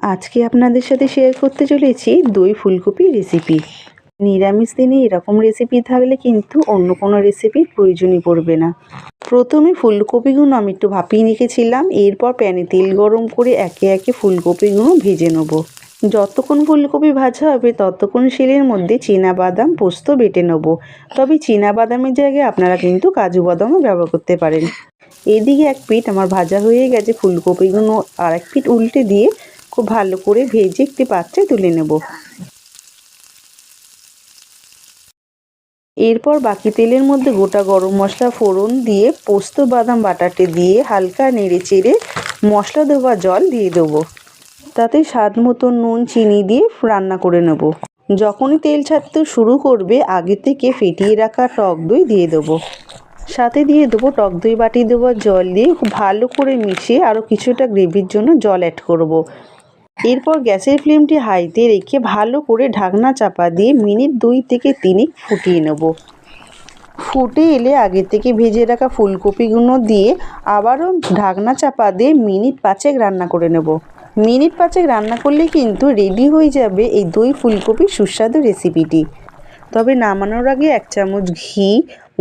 আজকে আপনাদের সাথে শেয়ার করতে চলেছি দই ফুলকপি রেসিপি। নিরামিষ দিনে এরকম রেসিপি থাকলে কিন্তু অন্য কোনো রেসিপির প্রয়োজনই পড়বে না। প্রথমে ফুলকপিগুলো আমি একটু ভাপিয়ে রেখেছিলাম। এরপর প্যানে তেল গরম করে একে একে ফুলকপিগুলো ভেজে নেব। যতক্ষণ ফুলকপি ভাজা হবে ততক্ষণ শিলের মধ্যে বাদাম পোস্ত বেটে নেব। তবে বাদামের জায়গায় আপনারা কিন্তু কাজু বাদামও ব্যবহার করতে পারেন। এদিকে এক পিঠ আমার ভাজা হয়ে গেছে, ফুলকপিগুলো আর এক পিঠ উল্টে দিয়ে খুব ভালো করে ভেজে একটি পাত্রে তুলে নেব। এরপর বাকি তেলের মধ্যে গোটা গরম মশলা ফোড়ন দিয়ে পোস্ত বাদাম বাটাতে দিয়ে হালকা নেড়ে চেড়ে মশলা দেওয়া জল দিয়ে দেবো। তাতে স্বাদ মতো নুন চিনি দিয়ে রান্না করে নেব। যখনই তেল ছাড়তে শুরু করবে আগে থেকে ফেটিয়ে রাখা টক দই দিয়ে দেবো। সাথে দিয়ে দেবো টক দই বাটি দেওয়া জল দিয়ে খুব ভালো করে মিশিয়ে আরও কিছুটা গ্রেভির জন্য জল অ্যাড করব। এরপর গ্যাসের ফ্লেমটি হাইতে রেখে ভালো করে ঢাকনা চাপা দিয়ে মিনিট 2 থেকে 3 ফুটিয়ে নেব। ফুটে এলে আগে থেকে ভেজে রাখা ফুলকপিগুলো দিয়ে আবারও ঢাকনা চাপা দিয়ে মিনিট 5 রান্না করে নেব। মিনিট 5 রান্না করলে কিন্তু রেডি হয়ে যাবে এই দই ফুলকপির সুস্বাদু রেসিপিটি। তবে নামানোর আগে 1 চামচ ঘি,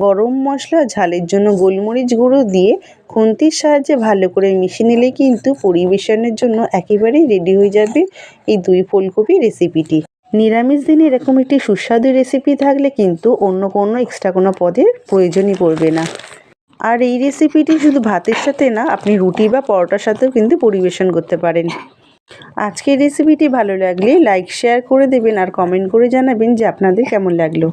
গরম মশলা, ঝালের জন্য গোলমরিচ গুঁড়ো দিয়ে খুন্তির সাহায্যে ভালো করে মিশিয়ে নিলে কিন্তু পরিবেশনের জন্য একেবারেই রেডি হয়ে যাবে এই দই ফুলকপি রেসিপিটি। নিরামিষ দিনে এরকম একটি সুস্বাদু রেসিপি থাকলে কিন্তু অন্য কোনো এক্সট্রা কোনো পদের প্রয়োজনই পড়বে না। আর এই রেসিপিটি শুধু ভাতের সাথে না, আপনি রুটি বা পরোটার সাথেও কিন্তু পরিবেশন করতে পারেন। আজকের রেসিপিটি ভালো লাগলে লাইক শেয়ার করে দেবেন আর কমেন্ট করে জানাবেন যে আপনাদের কেমন লাগলো।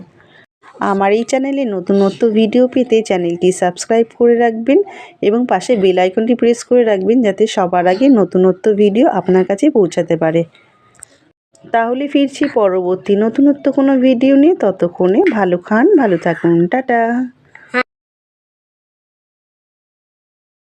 আমার এই চ্যানেলে নতুনত্ব ভিডিও পেতে চ্যানেলটি সাবস্ক্রাইব করে রাখবেন এবং পাশে বেল আইকনটি প্রেস করে রাখবেন যাতে সবার আগে নতুনত্ব ভিডিও আপনার কাছে পৌঁছাতে পারে। তাহলে ফিরছি পরবর্তী নতুনত্ব কোনো ভিডিও নিয়ে। ততক্ষণে ভালো খান, ভালো থাকুন, টাটা।